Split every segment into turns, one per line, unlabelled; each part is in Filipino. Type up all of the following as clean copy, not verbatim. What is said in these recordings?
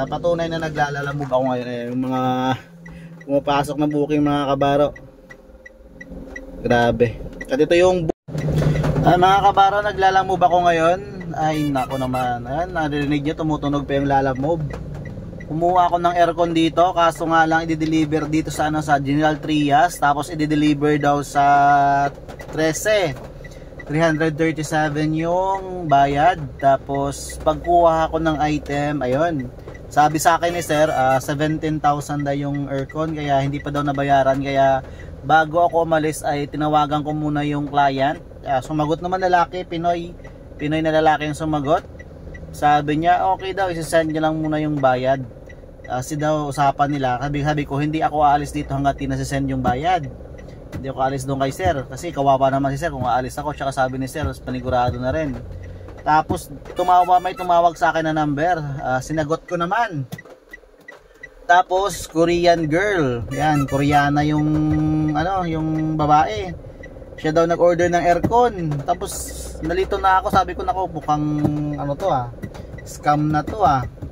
Patunay na naglalalamog ako ngayon. Yung mga pumapasok na booking mga kabaro. Grabe. At ito yung mga kabaro, naglalamove ako ngayon. Ay nako naman. Ayan, narinig nyo, tumutunog pa yung lalamove. Kumuha ako ng aircon dito, kaso nga lang i-deliver dito sa sa General Trias, tapos i-deliver daw sa 13. 337 yung bayad. Tapos pagkuha ako ng item, ayun. Sabi sa akin ni sir, 17,000 daw yung aircon, kaya hindi pa daw nabayaran. Kaya bago ako umalis ay tinawagan ko muna yung client. Sumagot naman lalaki, Pinoy na lalaki yung sumagot. Sabi niya okay daw, isi-send niya lang muna yung bayad. Kasi daw usapan nila, sabi ko hindi ako aalis dito hanggat tinasisend yung bayad. Hindi ako aalis doon kay sir, kasi kawawa naman si sir kung aalis ako. Tsaka sabi ni sir, panigurado na rin. Tapos may tumawag sa akin na number, sinagot ko naman. Tapos Korean girl, yan, Koreana yung yung babae. Siya daw nag-order ng aircon. Tapos nalito na ako, sabi ko nako mukhang scam na to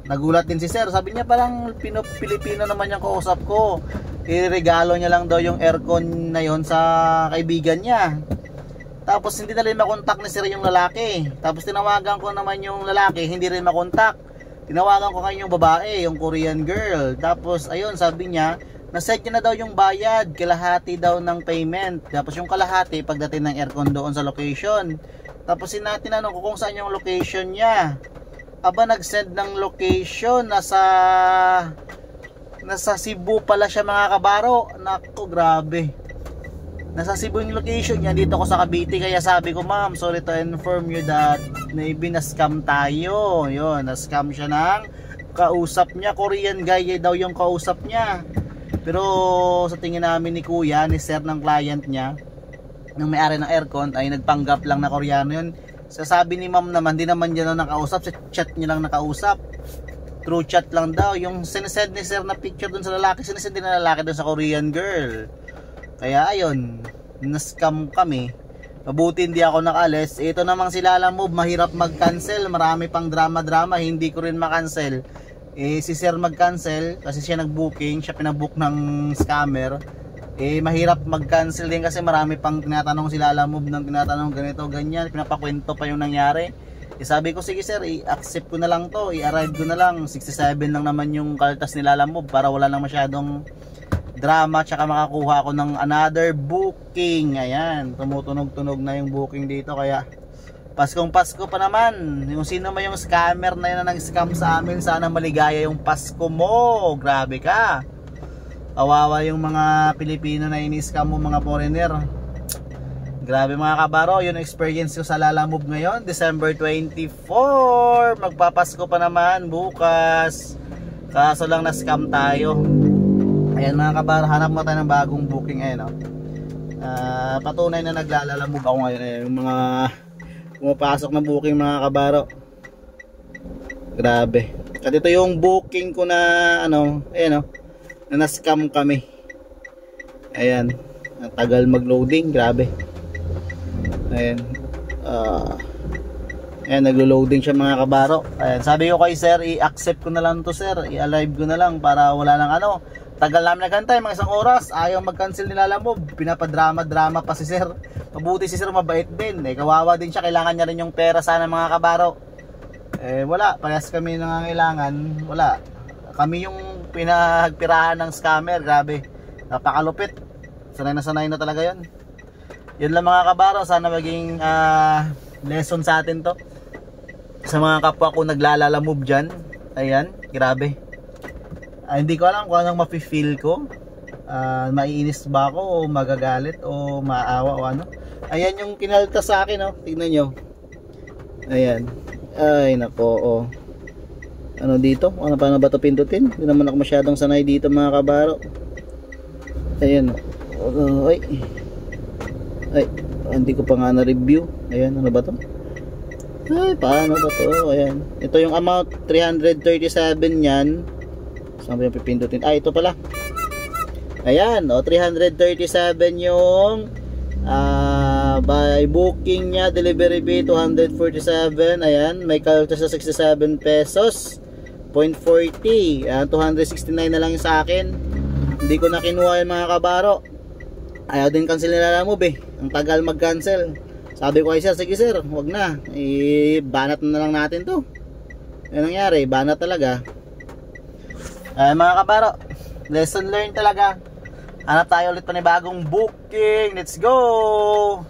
Nagulat din si sir, sabi niya parang Pilipino naman yung kausap ko. Iregalo niya lang daw yung aircon na yon sa kaibigan niya. Tapos hindi na rin makontak ni sir yung lalaki. Tapos tinawagan ko naman yung lalaki, hindi rin makontak. Tinawagan ko ngayon yung babae, yung Korean girl. Tapos ayun, sabi niya na-set niya na daw yung bayad, kalahati daw ng payment. Tapos yung kalahati pagdating ng aircon doon sa location. Tapos tinanong ko kung saan yung location niya. Aba, nag-send ng location, nasa Cebu pala siya mga kabaro. Nako, grabe. Nasa Cebu yung location niya, dito ako sa Cavite. Kaya sabi ko, ma'am, sorry to inform you that maybe na-scam tayo. Yun, na-scam siya ng kausap niya. Korean guy daw yung kausap niya. Pero sa tingin namin ni kuya, ni sir ng client niya, ng may-ari ng aircon, ay nagpanggap lang na Koreano yun. Sasabi ni ma'am naman, di naman niya nakausap, sa chat niya lang nakausap. Through chat lang daw. Yung sinesend ni sir na picture dun sa lalaki, sinesend din na lalaki dun sa Korean girl. Kaya ayun, na-scam kami. Mabuti hindi ako nakalis. Ito namang si Lalamove, mahirap mag-cancel. Marami pang drama-drama, hindi ko rin ma-cancel. Si sir mag-cancel kasi siya nag-booking, siya pinabook ng scammer. Mahirap mag-cancel din kasi marami pang tinatanong si Lalamove ng tinatanong ganito, ganyan, pinapakwento pa yung nangyari. Sabi ko, sige sir, i-accept ko na lang to, i-arrive ko na lang. 67 lang naman yung kaltas ni Lalamove para wala lang masyadong drama, tsaka makakuha ako ng another booking. Ayan, tumutunog-tunog na yung booking dito. Kaya Paskong Pasko pa naman. Yung sino man yung scammer na yun na nag-scam sa amin, sana maligaya yung Pasko mo. Grabe ka. Kawawa yung mga Pilipino na ini-scam mo, mga foreigner. Grabe mga kabaro, yung experience ko sa Lalamove ngayon, December 24. Magpapasko pa naman bukas. Kaso lang na-scam tayo. Ayan mga kabaro, hanap mo tayo ng bagong booking. Ayan, patunay na naglalalamove ako ngayon. Yung mga pumapasok na booking mga kabaro. Grabe. At ito yung booking ko na ayan na na-scam kami. Ayan, tagal mag-loading, grabe. Ayan, ayan, naglo-loading siya mga kabaro. Ayan, sabi ko kay sir, i-accept ko na lang to sir, i-alive ko na lang para wala nang tagal namin nagantay, mga isang oras, ayaw mag-cancel ni Lalamove, pinapadrama-drama pa si sir. Mabuti si sir, mabait din, kawawa din siya, kailangan niya rin yung pera sana mga kabaro. Wala, parehas kami nangangailangan, wala. Kami yung pinagpirahan ng scammer, grabe. Napakalupit. Sanay na talaga 'yon. Yun lang mga kabaro, sana maging lesson sa atin 'to. Sa mga kapwa ko naglalamove diyan. Ayan, grabe. Hindi ko alam kung anong mafe-feel ko. Maiinis ba ako o magagalit o maawa o ano. Ayan yung kinalta sa akin, tingnan nyo. Ayan. Ay nako, dito? Paano ba ito pindutin? Hindi naman ako masyadong sanay dito mga kabaro. Ayan. Ay, hindi ko pa nga na-review. Ayan, ano ba ito? Ay, paano ba ito? Ayan. Ito yung amount, 337 yan. Saan ba yung pipindutin? Ito pala. Ayan, 337 yung by booking niya, delivery fee 247. Ayan, may kaltas sa 67 pesos. 0.40. 269 na lang yung sa akin. Hindi ko na kinuha yung mga kabaro. Ayaw din cancel nila move eh. Ang tagal mag-cancel. Sabi ko kay sir, sige sir, wag na. Banat na lang natin to. Yan nangyari, banat talaga. Mga kabaro, lesson learned talaga. Hanap tayo ulit panibagong booking. Let's go!